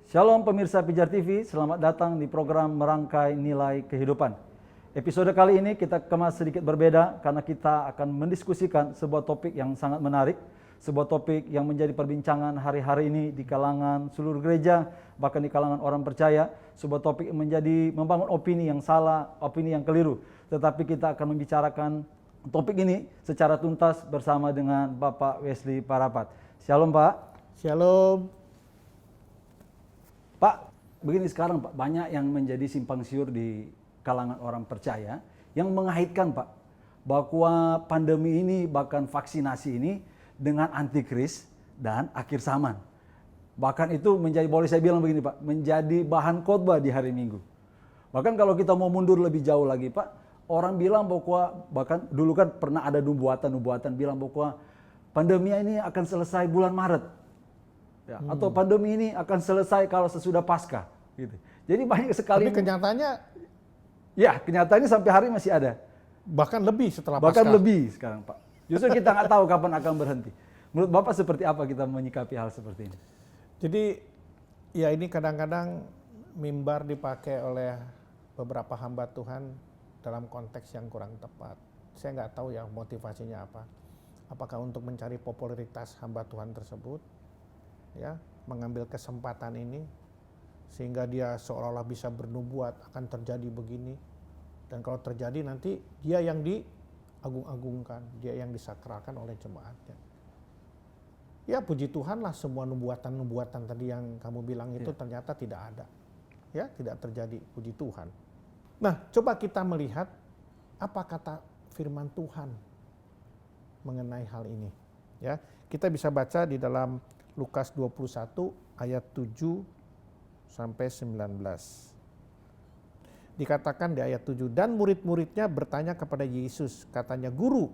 Shalom pemirsa Pijar TV, selamat datang di program Merangkai Nilai Kehidupan. Episode kali ini kita kemas sedikit berbeda karena kita akan mendiskusikan sebuah topik yang sangat menarik, sebuah topik yang menjadi perbincangan hari-hari ini di kalangan seluruh gereja, bahkan di kalangan orang percaya, sebuah topik yang menjadi membangun opini yang salah, opini yang keliru. Tetapi kita akan membicarakan topik ini secara tuntas bersama dengan Bapak Wesley Parapat. Shalom Pak. Shalom. Pak, begini sekarang Pak, banyak yang menjadi simpang siur di kalangan orang percaya yang mengaitkan Pak, bahwa pandemi ini bahkan vaksinasi ini dengan antikris dan akhir zaman. Bahkan itu menjadi, boleh saya bilang begini Pak, menjadi bahan khotbah di hari Minggu. Bahkan kalau kita mau mundur lebih jauh lagi Pak, orang bilang bahwa, bahkan dulu kan pernah ada nubuatan bilang bahwa pandemi ini akan selesai bulan Maret. Ya, atau pandemi ini akan selesai kalau sesudah Paskah, gitu. Jadi banyak sekali. Tapi kenyataannya, ya kenyataannya sampai hari masih ada. Bahkan lebih setelah Bahkan Paskah. lebih sekarang Pak. Justru kita nggak tahu kapan akan berhenti. Menurut Bapak seperti apa kita menyikapi hal seperti ini? Jadi ya ini kadang-kadang mimbar dipakai oleh beberapa hamba Tuhan dalam konteks yang kurang tepat. Saya nggak tahu ya motivasinya apa. Apakah untuk mencari popularitas hamba Tuhan tersebut, ya, mengambil kesempatan ini sehingga dia seolah-olah bisa bernubuat akan terjadi begini, dan kalau terjadi nanti dia yang diagung-agungkan, dia yang disakralkan oleh jemaatnya. Ya puji Tuhan lah, semua nubuatan-nubuatan tadi yang kamu bilang itu ternyata tidak ada, ya tidak terjadi, puji Tuhan. Nah coba kita melihat apa kata firman Tuhan mengenai hal ini, ya. Kita bisa baca di dalam Lukas 21 ayat 7 sampai 19. Dikatakan di ayat 7, dan murid-muridnya bertanya kepada Yesus, katanya, "Guru,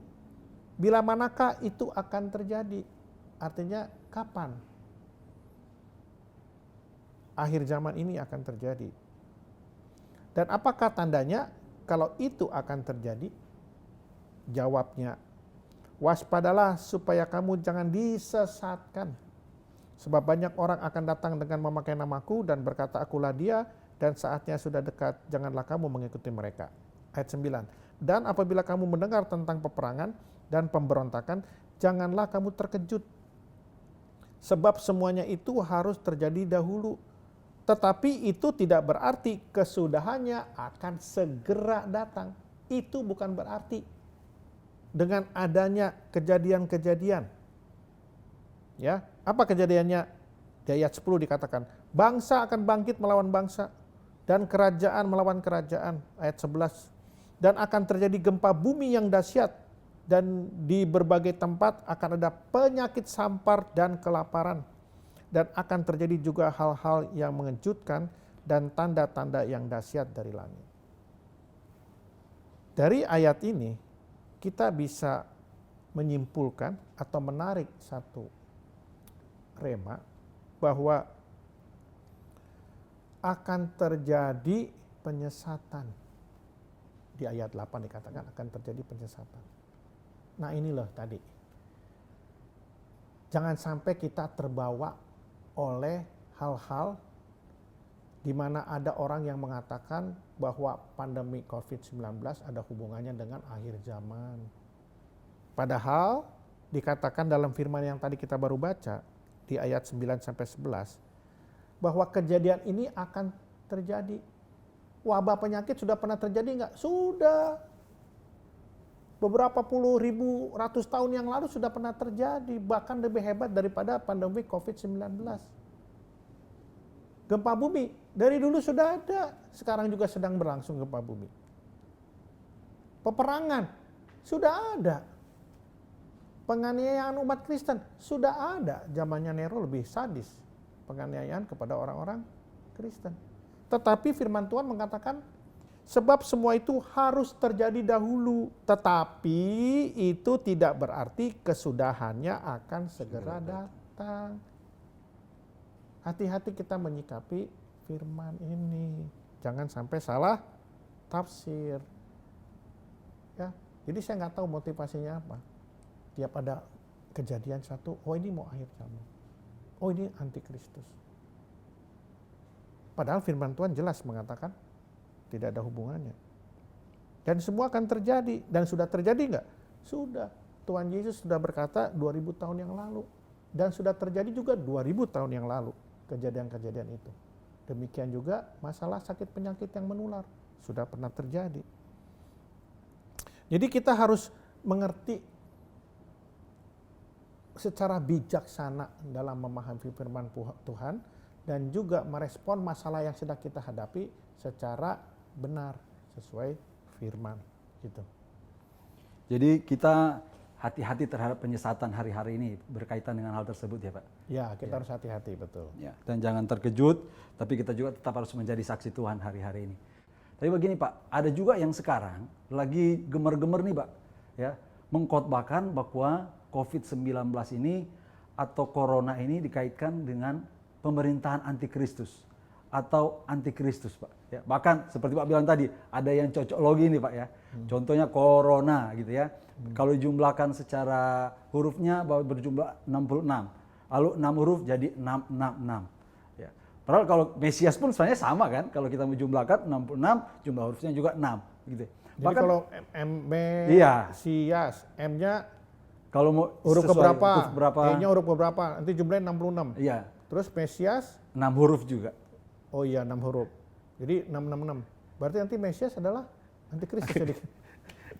bila manakah itu akan terjadi?" Artinya kapan akhir zaman ini akan terjadi? Dan apakah tandanya kalau itu akan terjadi? Jawabnya, "Waspadalah supaya kamu jangan disesatkan. Sebab banyak orang akan datang dengan memakai namaku dan berkata, akulah dia, dan saatnya sudah dekat, janganlah kamu mengikuti mereka." Ayat 9. Dan apabila kamu mendengar tentang peperangan dan pemberontakan, janganlah kamu terkejut. Sebab semuanya itu harus terjadi dahulu. Tetapi itu tidak berarti kesudahannya akan segera datang. Itu bukan berarti dengan adanya kejadian-kejadian. Ya, apa kejadiannya? Di ayat 10 dikatakan, bangsa akan bangkit melawan bangsa dan kerajaan melawan kerajaan. Ayat 11. Dan akan terjadi gempa bumi yang dahsyat, dan di berbagai tempat akan ada penyakit sampar dan kelaparan. Dan akan terjadi juga hal-hal yang mengejutkan dan tanda-tanda yang dahsyat dari langit. Dari ayat ini kita bisa menyimpulkan atau menarik satu rema bahwa akan terjadi penyesatan. Di ayat 8 dikatakan akan terjadi penyesatan. Nah ini loh tadi. Jangan sampai kita terbawa oleh hal-hal di mana ada orang yang mengatakan bahwa pandemi COVID-19 ada hubungannya dengan akhir zaman. Padahal dikatakan dalam firman yang tadi kita baru baca, di ayat 9 sampai 11, bahwa kejadian ini akan terjadi. Wabah penyakit sudah pernah terjadi enggak? Sudah. Beberapa puluh ribu, ratus tahun yang lalu sudah pernah terjadi, bahkan lebih hebat daripada pandemi COVID-19. Gempa bumi, dari dulu sudah ada, sekarang juga sedang berlangsung gempa bumi. Peperangan, sudah ada. Penganiayaan umat Kristen sudah ada, zamannya Nero lebih sadis penganiayaan kepada orang-orang Kristen. Tetapi firman Tuhan mengatakan sebab semua itu harus terjadi dahulu, tetapi itu tidak berarti kesudahannya akan segera datang. Hati-hati kita menyikapi firman ini, jangan sampai salah tafsir. Ya, jadi saya nggak tahu motivasinya apa. Tiap ada kejadian satu, oh ini mau akhir zaman, oh ini antikristus. Padahal firman Tuhan jelas mengatakan tidak ada hubungannya. Dan semua akan terjadi. Dan sudah terjadi nggak? Sudah. Tuhan Yesus sudah berkata 2000 tahun yang lalu. Dan sudah terjadi juga 2000 tahun yang lalu kejadian-kejadian itu. Demikian juga masalah sakit penyakit yang menular. Sudah pernah terjadi. Jadi kita harus mengerti secara bijaksana dalam memahami firman Tuhan dan juga merespon masalah yang sedang kita hadapi secara benar sesuai firman gitu. Jadi kita hati-hati terhadap penyesatan hari-hari ini berkaitan dengan hal tersebut ya Pak. Ya, kita harus hati-hati, betul. Ya, dan jangan terkejut, tapi kita juga tetap harus menjadi saksi Tuhan hari-hari ini. Tapi begini Pak, ada juga yang sekarang lagi gemer-gemer nih Pak, ya, mengkhotbahkan bahwa COVID-19 ini atau corona ini dikaitkan dengan pemerintahan antikristus atau antikristus Pak. Ya, bahkan seperti Pak bilang tadi, ada yang cocok logi nih Pak ya. Contohnya corona gitu ya. Kalau dijumlahkan secara hurufnya berjumlah 66. Lalu 6 huruf jadi 666. Ya. Padahal kalau Mesias pun sebenarnya sama kan. Kalau kita menjumlahkan 66, jumlah hurufnya juga 6 gitu. Jadi Bahkan kalau Mesias, M-nya kalau mau huruf sesuai keberapa, E-nya huruf keberapa, nanti jumlahnya 66. Iya. Terus Mesias 6 huruf juga. Oh iya 6 huruf. Jadi 666. Berarti nanti Mesias adalah antikristus jadi.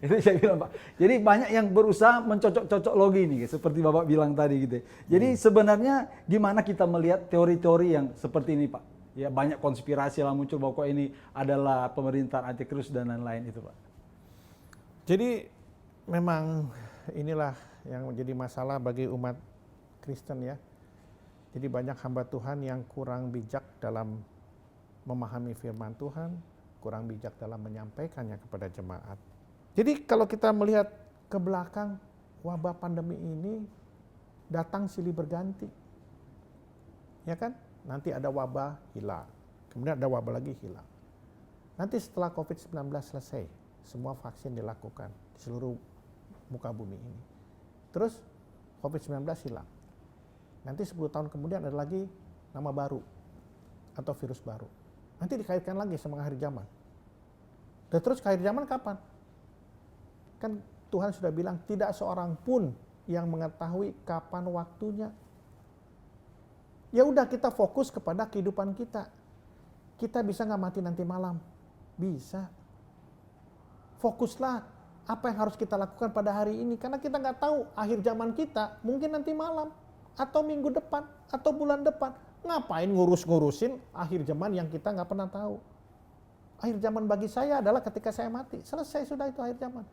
Itu saya bilang Pak. Jadi banyak yang berusaha mencocok-cocok logi nih seperti Bapak bilang tadi gitu. Jadi sebenarnya gimana kita melihat teori-teori yang seperti ini Pak? Ya banyak konspirasi lah muncul bahwa ini adalah pemerintahan antikristus dan lain-lain itu Pak. Jadi memang inilah yang menjadi masalah bagi umat Kristen ya. Jadi banyak hamba Tuhan yang kurang bijak dalam memahami firman Tuhan, kurang bijak dalam menyampaikannya kepada jemaat. Jadi kalau kita melihat ke belakang, wabah pandemi ini datang silih berganti. Ya kan? Nanti ada wabah hilang, kemudian ada wabah lagi hilang. Nanti setelah COVID-19 selesai, semua vaksin dilakukan di seluruh muka bumi ini. Terus COVID-19 hilang. Nanti 10 tahun kemudian ada lagi nama baru atau virus baru. Nanti dikaitkan lagi sama akhir zaman. Dan terus akhir zaman kapan? Kan Tuhan sudah bilang tidak seorang pun yang mengetahui kapan waktunya. Ya udah kita fokus kepada kehidupan kita. Kita bisa nggak mati nanti malam? Bisa. Fokuslah apa yang harus kita lakukan pada hari ini. Karena kita nggak tahu akhir zaman kita mungkin nanti malam. Atau minggu depan. Atau bulan depan. Ngapain ngurusin akhir zaman yang kita nggak pernah tahu. Akhir zaman bagi saya adalah ketika saya mati. Selesai sudah itu akhir zaman.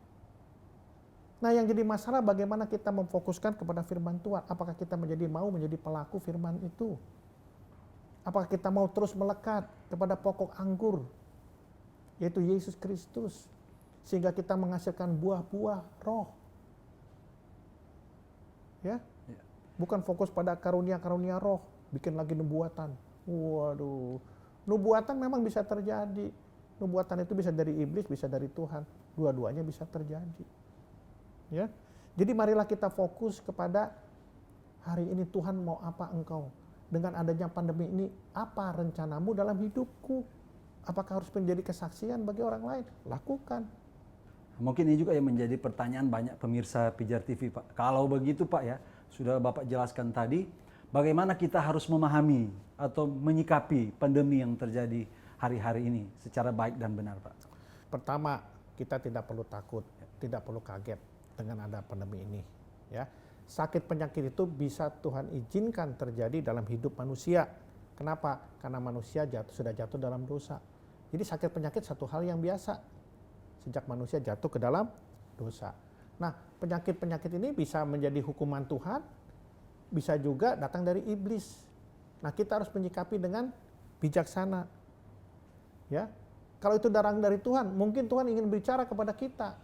Nah yang jadi masalah bagaimana kita memfokuskan kepada firman Tuhan. Apakah kita mau menjadi pelaku firman itu? Apakah kita mau terus melekat kepada pokok anggur, yaitu Yesus Kristus, sehingga kita menghasilkan buah-buah roh. Ya, bukan fokus pada karunia-karunia roh, bikin lagi nubuatan. Waduh, nubuatan memang bisa terjadi. Nubuatan itu bisa dari iblis, bisa dari Tuhan. Dua-duanya bisa terjadi. Ya, jadi marilah kita fokus kepada hari ini Tuhan mau apa engkau. Dengan adanya pandemi ini, apa rencanamu dalam hidupku? Apakah harus menjadi kesaksian bagi orang lain? Lakukan. Mungkin ini juga yang menjadi pertanyaan banyak pemirsa Pijar TV Pak. Kalau begitu Pak ya, sudah Bapak jelaskan tadi, bagaimana kita harus memahami atau menyikapi pandemi yang terjadi hari-hari ini secara baik dan benar Pak? Pertama, kita tidak perlu takut, tidak perlu kaget dengan ada pandemi ini. Ya, sakit penyakit itu bisa Tuhan izinkan terjadi dalam hidup manusia. Kenapa? Karena manusia sudah jatuh dalam dosa. Jadi sakit penyakit satu hal yang biasa sejak manusia jatuh ke dalam dosa. Nah, penyakit-penyakit ini bisa menjadi hukuman Tuhan, bisa juga datang dari iblis. Nah, kita harus menyikapi dengan bijaksana. Ya, kalau itu datang dari Tuhan, mungkin Tuhan ingin bicara kepada kita,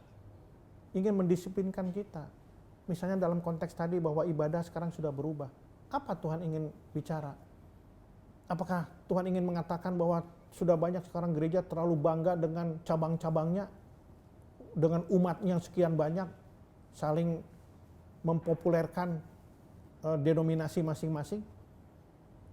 ingin mendisiplinkan kita. Misalnya dalam konteks tadi bahwa ibadah sekarang sudah berubah. Apa Tuhan ingin bicara? Apakah Tuhan ingin mengatakan bahwa sudah banyak sekarang gereja terlalu bangga dengan cabang-cabangnya, dengan umatnya yang sekian banyak, saling mempopulerkan denominasi masing-masing?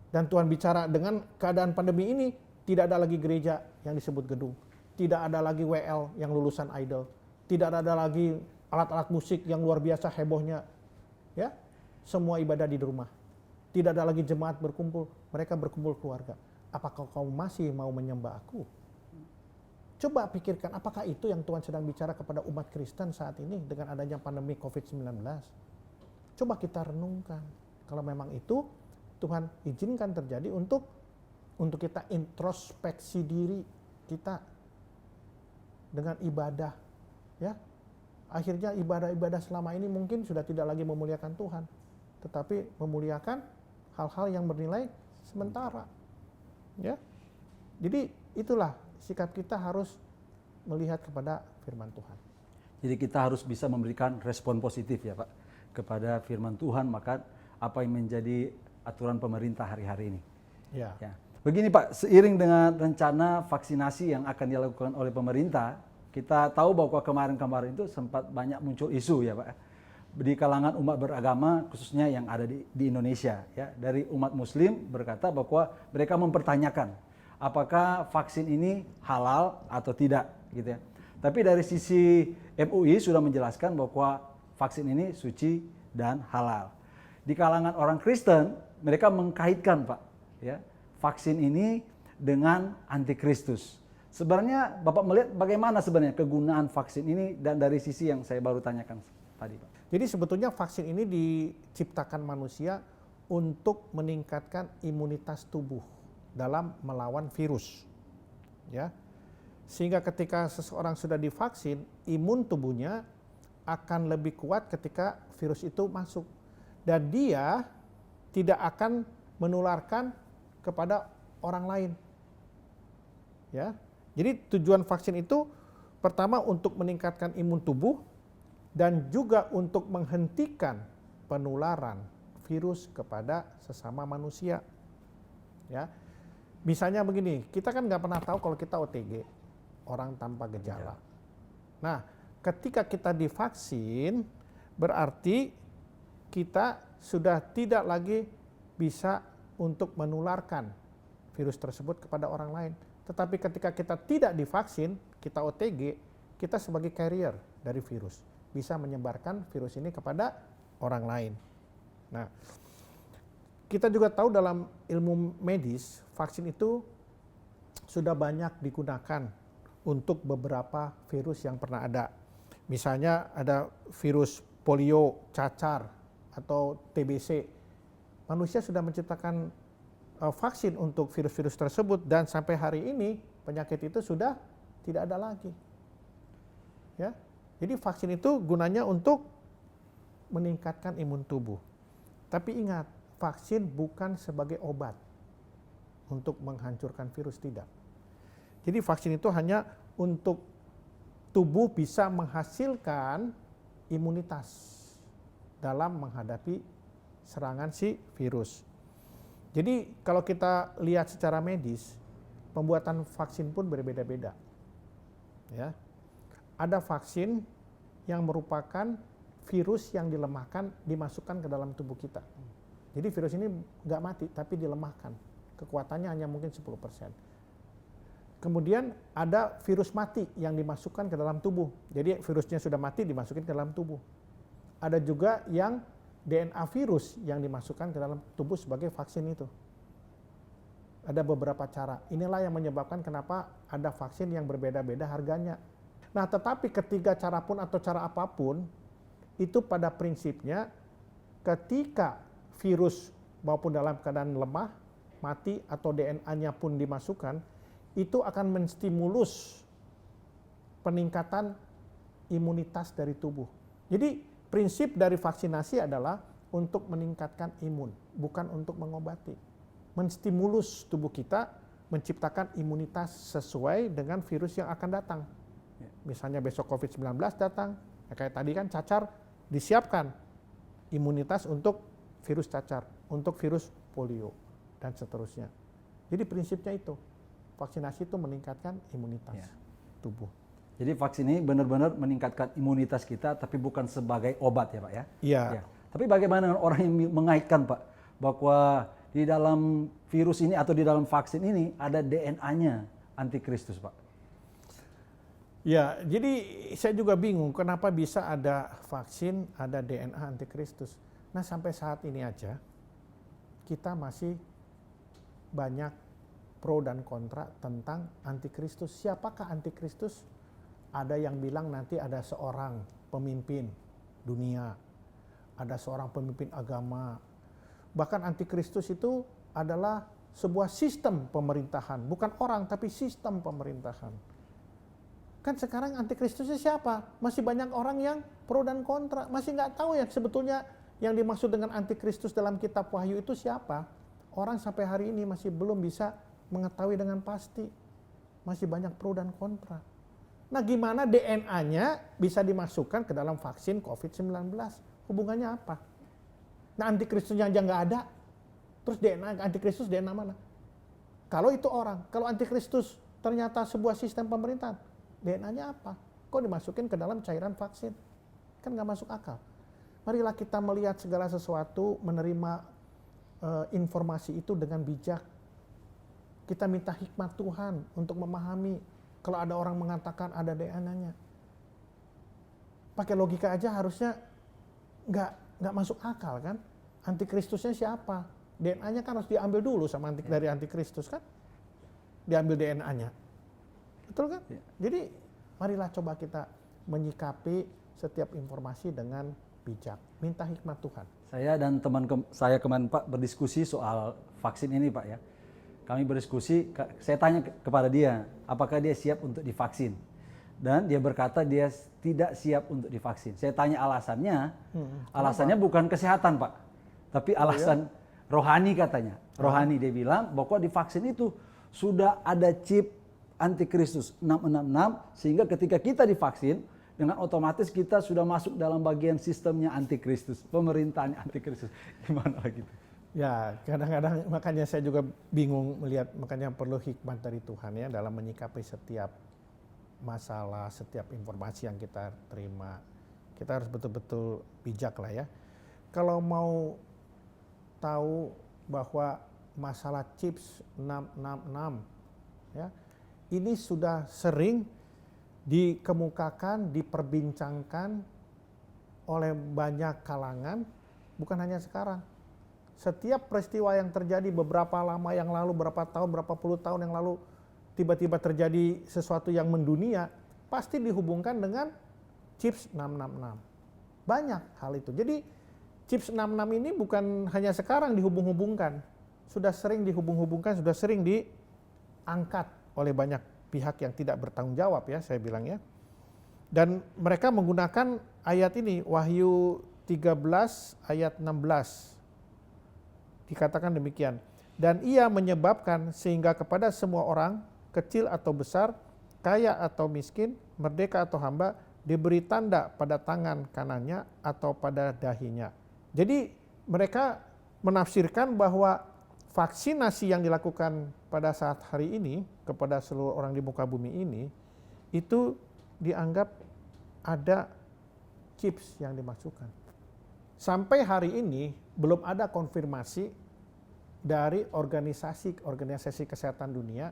Dan Tuhan bicara dengan keadaan pandemi ini, Tidak ada lagi gereja yang disebut gedung. Tidak ada lagi WL yang lulusan idol. Tidak ada lagi alat-alat musik yang luar biasa hebohnya. Ya, semua ibadah di rumah. Tidak ada lagi jemaat berkumpul, mereka berkumpul keluarga. Apakah kau masih mau menyembah aku? Coba pikirkan, apakah itu yang Tuhan sedang bicara kepada umat Kristen saat ini dengan adanya pandemi COVID-19? Coba kita renungkan. Kalau memang itu Tuhan izinkan terjadi untuk kita introspeksi diri kita dengan ibadah, ya. Akhirnya ibadah-ibadah selama ini mungkin sudah tidak lagi memuliakan Tuhan, tetapi memuliakan hal-hal yang bernilai sementara, ya. Jadi itulah sikap kita harus melihat kepada firman Tuhan. Jadi kita harus bisa memberikan respon positif ya Pak kepada firman Tuhan, maka apa yang menjadi aturan pemerintah hari-hari ini. Ya. Ya. Begini Pak, seiring dengan rencana vaksinasi yang akan dilakukan oleh pemerintah, kita tahu bahwa kemarin-kemarin itu sempat banyak muncul isu ya Pak, di kalangan umat beragama khususnya yang ada di Indonesia ya, dari umat Muslim berkata bahwa mereka mempertanyakan apakah vaksin ini halal atau tidak gitu ya. Tapi dari sisi MUI sudah menjelaskan bahwa vaksin ini suci dan halal. Di kalangan orang Kristen mereka mengkaitkan Pak ya, vaksin ini dengan antikristus. Sebenarnya Bapak melihat bagaimana sebenarnya kegunaan vaksin ini dan dari sisi yang saya baru tanyakan tadi Pak. Jadi sebetulnya vaksin ini diciptakan manusia untuk meningkatkan imunitas tubuh dalam melawan virus. Ya. Sehingga ketika seseorang sudah divaksin, imun tubuhnya akan lebih kuat ketika virus itu masuk. Dan dia tidak akan menularkan kepada orang lain. Ya. Jadi tujuan vaksin itu pertama untuk meningkatkan imun tubuh dan juga untuk menghentikan penularan virus kepada sesama manusia. Ya. Misalnya begini, kita kan nggak pernah tahu kalau kita OTG, orang tanpa gejala. Nah, ketika kita divaksin, berarti kita sudah tidak lagi bisa untuk menularkan virus tersebut kepada orang lain. Tetapi ketika kita tidak divaksin, kita OTG, kita sebagai carrier dari virus, bisa menyebarkan virus ini kepada orang lain. Nah, kita juga tahu dalam ilmu medis, vaksin itu sudah banyak digunakan untuk beberapa virus yang pernah ada. Misalnya ada virus polio, cacar, atau TBC. Manusia sudah menciptakan vaksin untuk virus-virus tersebut dan sampai hari ini penyakit itu sudah tidak ada lagi. Ya. Jadi vaksin itu gunanya untuk meningkatkan imun tubuh. Tapi ingat, vaksin bukan sebagai obat untuk menghancurkan virus, tidak. Jadi vaksin itu hanya untuk tubuh bisa menghasilkan imunitas dalam menghadapi serangan si virus. Jadi kalau kita lihat secara medis, pembuatan vaksin pun berbeda-beda. Ya. Ada vaksin yang merupakan virus yang dilemahkan, dimasukkan ke dalam tubuh kita. Jadi virus ini nggak mati, tapi dilemahkan. Kekuatannya hanya mungkin 10%. Kemudian ada virus mati yang dimasukkan ke dalam tubuh. Jadi virusnya sudah mati, dimasukin ke dalam tubuh. Ada juga yang DNA virus yang dimasukkan ke dalam tubuh sebagai vaksin itu. Ada beberapa cara. Inilah yang menyebabkan kenapa ada vaksin yang berbeda-beda harganya. Nah, tetapi ketiga cara pun atau cara apapun, itu pada prinsipnya ketika virus maupun dalam keadaan lemah, mati atau DNA-nya pun dimasukkan, itu akan menstimulus peningkatan imunitas dari tubuh. Jadi prinsip dari vaksinasi adalah untuk meningkatkan imun, bukan untuk mengobati. Menstimulus tubuh kita menciptakan imunitas sesuai dengan virus yang akan datang. Misalnya besok COVID-19 datang, ya kayak tadi kan cacar, disiapkan imunitas untuk virus cacar, untuk virus polio, dan seterusnya. Jadi prinsipnya itu, vaksinasi itu meningkatkan imunitas tubuh. Jadi vaksin ini benar-benar meningkatkan imunitas kita, tapi bukan sebagai obat ya Pak ya? Iya. Ya. Tapi bagaimana dengan orang yang mengaitkan Pak, bahwa di dalam virus ini atau di dalam vaksin ini ada DNA-nya antikristus, Pak? Ya, jadi saya juga bingung kenapa bisa ada vaksin, ada DNA antikristus. Nah, sampai saat ini aja kita masih banyak pro dan kontra tentang antikristus. Siapakah antikristus? Ada yang bilang nanti ada seorang pemimpin dunia, ada seorang pemimpin agama. Bahkan antikristus itu adalah sebuah sistem pemerintahan, bukan orang tapi sistem pemerintahan. Kan sekarang antikristusnya siapa? Masih banyak orang yang pro dan kontra, masih nggak tahu ya sebetulnya yang dimaksud dengan antikristus dalam kitab Wahyu itu siapa. Orang sampai hari ini masih belum bisa mengetahui dengan pasti, masih banyak pro dan kontra. Nah, gimana DNA-nya bisa dimasukkan ke dalam vaksin COVID-19? Hubungannya apa? Nah, antikristusnya aja nggak ada. Terus DNA antikristus DNA mana? Kalau itu orang, kalau antikristus ternyata sebuah sistem pemerintahan, DNA-nya apa? Kok dimasukin ke dalam cairan vaksin? Kan nggak masuk akal. Marilah kita melihat segala sesuatu, menerima informasi itu dengan bijak. Kita minta hikmat Tuhan untuk memahami. Kalau ada orang mengatakan ada DNA-nya, pakai logika aja harusnya nggak masuk akal kan? Antikristusnya siapa? DNA-nya kan harus diambil dulu sama dari antikristus kan? Diambil DNA-nya, betul kan? Ya. Jadi marilah coba kita menyikapi setiap informasi dengan bijak, minta hikmat Tuhan. Saya dan teman saya kemarin Pak berdiskusi soal vaksin ini Pak ya. Kami berdiskusi, saya tanya kepada dia, apakah dia siap untuk divaksin? Dan dia berkata dia tidak siap untuk divaksin. Saya tanya alasannya, alasannya bukan kesehatan Pak, tapi alasan rohani katanya. Rohani dia bilang bahwa divaksin itu sudah ada chip antikristus 666, sehingga ketika kita divaksin, dengan otomatis kita sudah masuk dalam bagian sistemnya antikristus, pemerintahannya antikristus. Gimana gitu? Ya, kadang-kadang makanya saya juga bingung melihat, makanya perlu hikmat dari Tuhan ya dalam menyikapi setiap masalah, setiap informasi yang kita terima. Kita harus betul-betul bijak lah ya. Kalau mau tahu bahwa masalah chips 666 ya, ini sudah sering dikemukakan, diperbincangkan oleh banyak kalangan, bukan hanya sekarang. Setiap peristiwa yang terjadi beberapa lama yang lalu, berapa tahun, berapa puluh tahun yang lalu, tiba-tiba terjadi sesuatu yang mendunia, pasti dihubungkan dengan chips 666. Banyak hal itu. Jadi chips 66 ini bukan hanya sekarang dihubung-hubungkan. Sudah sering dihubung-hubungkan, sudah sering diangkat oleh banyak pihak yang tidak bertanggung jawab ya, saya bilang ya. Dan mereka menggunakan ayat ini, Wahyu 13 ayat 16. Dikatakan demikian, dan ia menyebabkan sehingga kepada semua orang, kecil atau besar, kaya atau miskin, merdeka atau hamba, diberi tanda pada tangan kanannya atau pada dahinya. Jadi mereka menafsirkan bahwa vaksinasi yang dilakukan pada saat hari ini kepada seluruh orang di muka bumi ini, itu dianggap ada chips yang dimasukkan. Sampai hari ini belum ada konfirmasi dari organisasi kesehatan dunia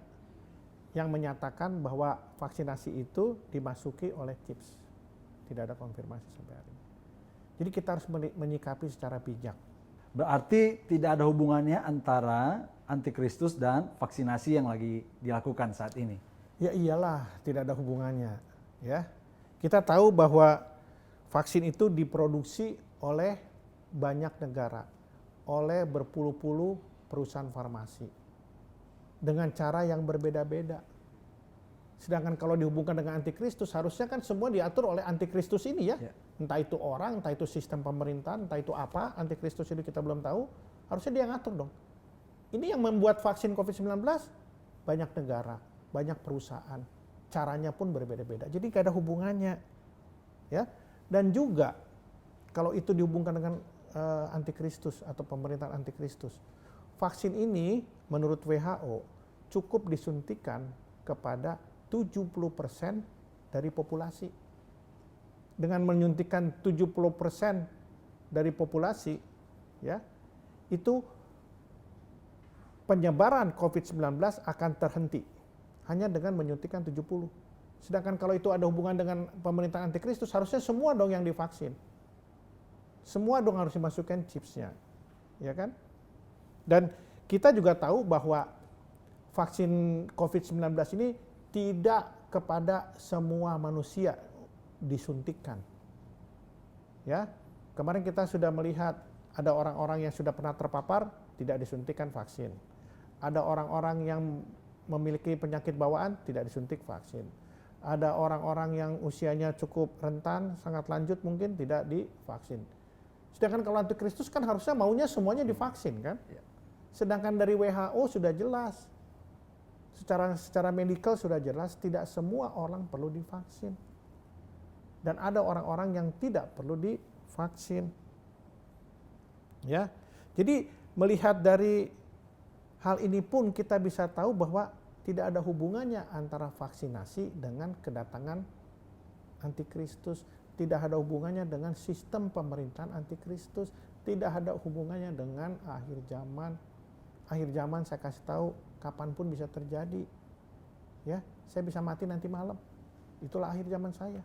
yang menyatakan bahwa vaksinasi itu dimasuki oleh chips. Tidak ada konfirmasi sampai hari ini. Jadi kita harus menyikapi secara bijak. Berarti tidak ada hubungannya antara antikristus dan vaksinasi yang lagi dilakukan saat ini? Ya iyalah, tidak ada hubungannya. Ya, kita tahu bahwa vaksin itu diproduksi oleh banyak negara, oleh berpuluh-puluh perusahaan farmasi dengan cara yang berbeda-beda. Sedangkan kalau dihubungkan dengan antikristus, harusnya kan semua diatur oleh antikristus ini ya. Entah itu orang, entah itu sistem pemerintahan, entah itu apa, antikristus itu kita belum tahu, harusnya dia ngatur dong. Ini yang membuat vaksin COVID-19 banyak negara, banyak perusahaan, caranya pun berbeda-beda. Jadi gak ada hubungannya. Ya. Dan juga kalau itu dihubungkan dengan antikristus atau pemerintahan antikristus, vaksin ini menurut WHO cukup disuntikan kepada 70% dari populasi. Dengan menyuntikkan 70% dari populasi, ya, itu penyebaran COVID-19 akan terhenti hanya dengan menyuntikkan 70. Sedangkan kalau itu ada hubungan dengan pemerintahan antikristus, harusnya semua dong yang divaksin. Semua dong harus dimasukkan chipsnya, ya kan? Dan kita juga tahu bahwa vaksin COVID-19 ini tidak kepada semua manusia disuntikkan. Ya, kemarin kita sudah melihat ada orang-orang yang sudah pernah terpapar tidak disuntikkan vaksin. Ada orang-orang yang memiliki penyakit bawaan tidak disuntik vaksin. Ada orang-orang yang usianya cukup rentan, sangat lanjut mungkin tidak divaksin. Sedangkan kalau antikristus kan harusnya maunya semuanya divaksin kan? Sedangkan dari WHO sudah jelas, secara medikal sudah jelas tidak semua orang perlu divaksin. Dan ada orang-orang yang tidak perlu divaksin. Ya. Jadi melihat dari hal ini pun kita bisa tahu bahwa tidak ada hubungannya antara vaksinasi dengan kedatangan antikristus. Tidak ada hubungannya dengan sistem pemerintahan antikristus. Tidak ada hubungannya dengan akhir zaman. Akhir zaman saya kasih tahu kapanpun bisa terjadi. Ya, saya bisa mati nanti malam. Itulah akhir zaman saya.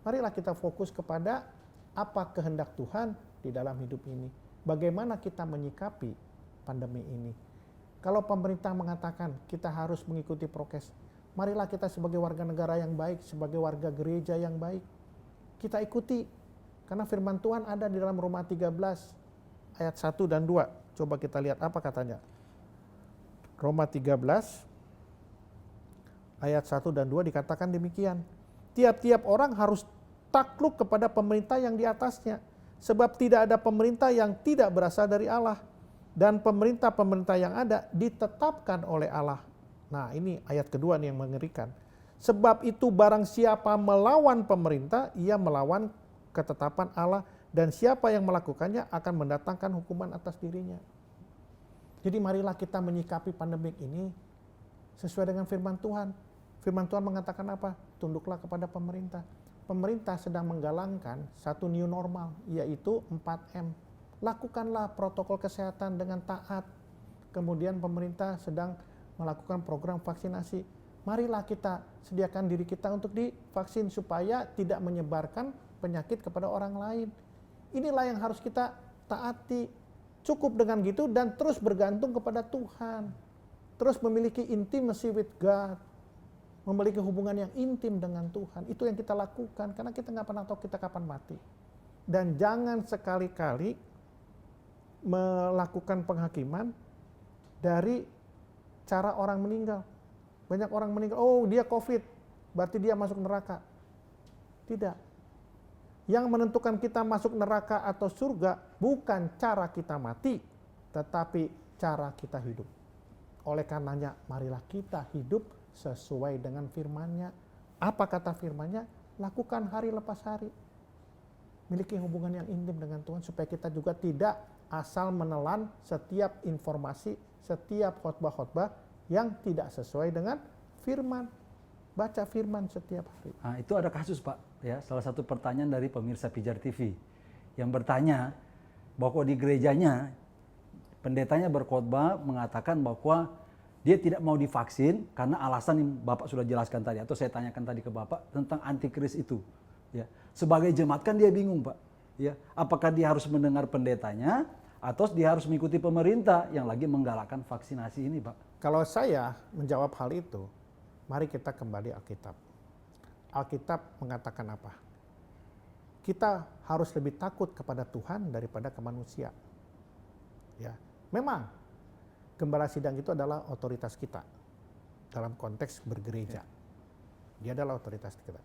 Marilah kita fokus kepada apa kehendak Tuhan di dalam hidup ini. Bagaimana kita menyikapi pandemi ini. Kalau pemerintah mengatakan kita harus mengikuti prokes, marilah kita sebagai warga negara yang baik, sebagai warga gereja yang baik, kita ikuti. Karena firman Tuhan ada di dalam Roma 13 ayat 1 dan 2. Coba kita lihat apa katanya. Roma 13 ayat 1 dan 2 dikatakan demikian. Tiap-tiap orang harus takluk kepada pemerintah yang di atasnya. Sebab tidak ada pemerintah yang tidak berasal dari Allah. Dan pemerintah-pemerintah yang ada ditetapkan oleh Allah. Nah ini ayat kedua nih yang mengerikan. Sebab itu barang siapa melawan pemerintah, ia melawan ketetapan Allah. Dan siapa yang melakukannya akan mendatangkan hukuman atas dirinya. Jadi marilah kita menyikapi pandemik ini sesuai dengan firman Tuhan. Firman Tuhan mengatakan apa? Tunduklah kepada pemerintah. Pemerintah sedang menggalangkan satu new normal, yaitu 4M. Lakukanlah protokol kesehatan dengan taat. Kemudian pemerintah sedang melakukan program vaksinasi. Marilah kita sediakan diri kita untuk divaksin supaya tidak menyebarkan penyakit kepada orang lain. Inilah yang harus kita taati. Cukup dengan gitu dan terus bergantung kepada Tuhan. Terus memiliki intimacy with God. Memiliki hubungan yang intim dengan Tuhan. Itu yang kita lakukan karena kita nggak pernah tahu kita kapan mati. Dan jangan sekali-kali melakukan penghakiman dari cara orang meninggal. Banyak orang meninggal, oh dia COVID, berarti dia masuk neraka. Tidak. Yang menentukan kita masuk neraka atau surga bukan cara kita mati, tetapi cara kita hidup. Oleh karenanya, marilah kita hidup sesuai dengan firman-Nya. Apa kata firman-Nya? Lakukan hari lepas hari. Miliki hubungan yang intim dengan Tuhan supaya kita juga tidak asal menelan setiap informasi, setiap khotbah-khotbah yang tidak sesuai dengan firman. Baca firman setiap hari. Nah, itu ada kasus Pak, ya, salah satu pertanyaan dari pemirsa Pijar TV yang bertanya bahwa di gerejanya pendetanya berkhotbah mengatakan bahwa dia tidak mau divaksin karena alasan yang Bapak sudah jelaskan tadi atau saya tanyakan tadi ke Bapak tentang antikris itu. Ya, sebagai jemaat kan dia bingung Pak. Ya, apakah dia harus mendengar pendetanya atau dia harus mengikuti pemerintah yang lagi menggalakkan vaksinasi ini, Pak? Kalau saya menjawab hal itu, mari kita kembali Alkitab. Alkitab mengatakan apa? Kita harus lebih takut kepada Tuhan daripada ke manusia. Ya, memang gembala sidang itu adalah otoritas kita dalam konteks bergereja. Dia adalah otoritas kita.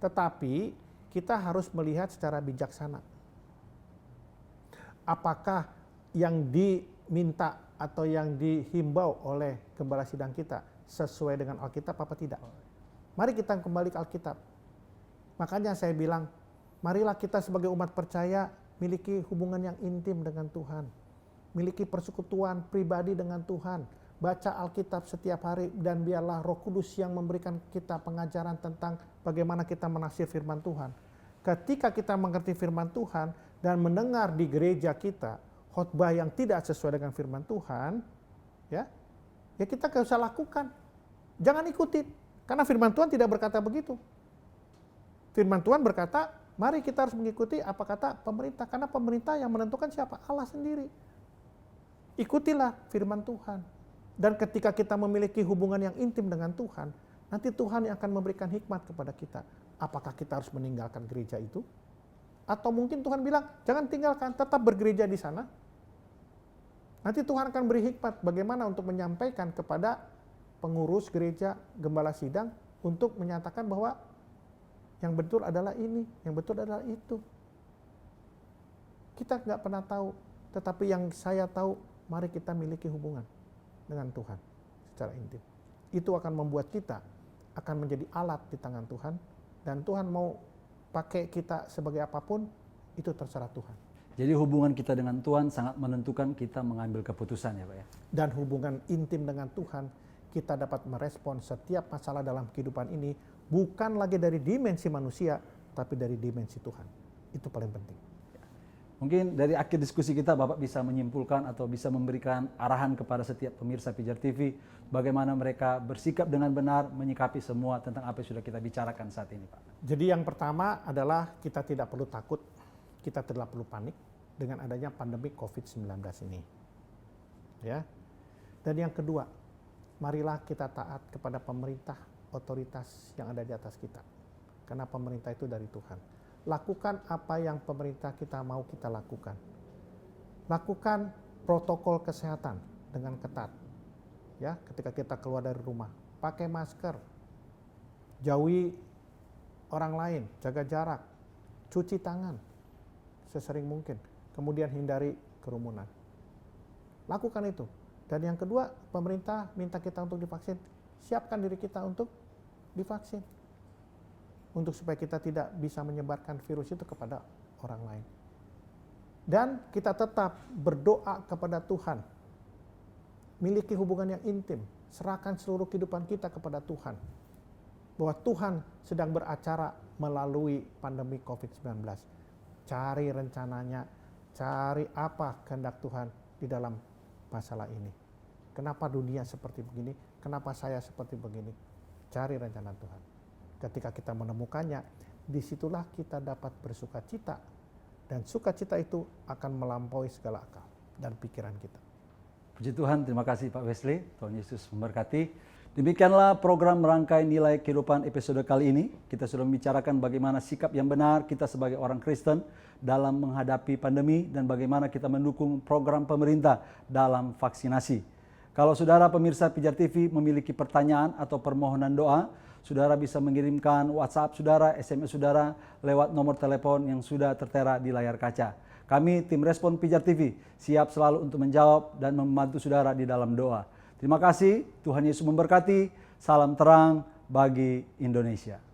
Tetapi kita harus melihat secara bijaksana. Apakah yang diminta atau yang dihimbau oleh gembala sidang kita sesuai dengan Alkitab apa tidak? Mari kita kembali ke Alkitab. Makanya saya bilang, marilah kita sebagai umat percaya miliki hubungan yang intim dengan Tuhan. Miliki persekutuan pribadi dengan Tuhan. Baca Alkitab setiap hari dan biarlah Roh Kudus yang memberikan kita pengajaran tentang bagaimana kita menafsir firman Tuhan. Ketika kita mengerti firman Tuhan dan mendengar di gereja kita khotbah yang tidak sesuai dengan firman Tuhan, ya kita gak usah lakukan. Jangan ikutin. Karena firman Tuhan tidak berkata begitu. Firman Tuhan berkata, mari kita harus mengikuti apa kata pemerintah. Karena pemerintah yang menentukan siapa? Allah sendiri. Ikutilah firman Tuhan. Dan ketika kita memiliki hubungan yang intim dengan Tuhan, nanti Tuhan yang akan memberikan hikmat kepada kita. Apakah kita harus meninggalkan gereja itu? Atau mungkin Tuhan bilang, jangan tinggalkan, tetap bergereja di sana. Nanti Tuhan akan beri hikmat bagaimana untuk menyampaikan kepada pengurus gereja, gembala sidang, untuk menyatakan bahwa yang betul adalah ini, yang betul adalah itu. Kita nggak pernah tahu, tetapi yang saya tahu, mari kita miliki hubungan dengan Tuhan secara intim. Itu akan membuat kita akan menjadi alat di tangan Tuhan, dan Tuhan mau pakai kita sebagai apapun, itu terserah Tuhan. Jadi hubungan kita dengan Tuhan sangat menentukan kita mengambil keputusan ya Pak ya. Dan hubungan intim dengan Tuhan, kita dapat merespon setiap masalah dalam kehidupan ini, bukan lagi dari dimensi manusia, tapi dari dimensi Tuhan. Itu paling penting. Mungkin dari akhir diskusi kita Bapak bisa menyimpulkan atau bisa memberikan arahan kepada setiap pemirsa Pijar TV, bagaimana mereka bersikap dengan benar menyikapi semua tentang apa yang sudah kita bicarakan saat ini Pak. Jadi yang pertama adalah kita tidak perlu takut, kita tidak perlu panik dengan adanya pandemi COVID-19 ini. Ya. Dan yang kedua, marilah kita taat kepada pemerintah, otoritas yang ada di atas kita. Karena pemerintah itu dari Tuhan. Lakukan apa yang pemerintah kita mau kita lakukan. Lakukan protokol kesehatan dengan ketat. Ya, ketika kita keluar dari rumah, pakai masker. Jauhi orang lain, jaga jarak, cuci tangan sesering mungkin. Kemudian hindari kerumunan. Lakukan itu. Dan yang kedua, pemerintah minta kita untuk divaksin. Siapkan diri kita untuk divaksin. Untuk supaya kita tidak bisa menyebarkan virus itu kepada orang lain. Dan kita tetap berdoa kepada Tuhan. Miliki hubungan yang intim. Serahkan seluruh kehidupan kita kepada Tuhan. Bahwa Tuhan sedang beracara melalui pandemi COVID-19. Cari rencananya, cari apa kehendak Tuhan di dalam masalah ini. Kenapa dunia seperti begini? Kenapa saya seperti begini? Cari rencana Tuhan. Ketika kita menemukannya, disitulah kita dapat bersuka cita. Dan sukacita itu akan melampaui segala akal dan pikiran kita. Puji Tuhan, terima kasih Pak Wesley. Tuhan Yesus memberkati. Demikianlah program Merangkai Nilai Kehidupan episode kali ini. Kita sudah membicarakan bagaimana sikap yang benar kita sebagai orang Kristen dalam menghadapi pandemi dan bagaimana kita mendukung program pemerintah dalam vaksinasi. Kalau saudara pemirsa Pijar TV memiliki pertanyaan atau permohonan doa, saudara bisa mengirimkan WhatsApp saudara, SMS saudara lewat nomor telepon yang sudah tertera di layar kaca. Kami tim Respon Pijar TV siap selalu untuk menjawab dan membantu saudara di dalam doa. Terima kasih, Tuhan Yesus memberkati. Salam terang bagi Indonesia.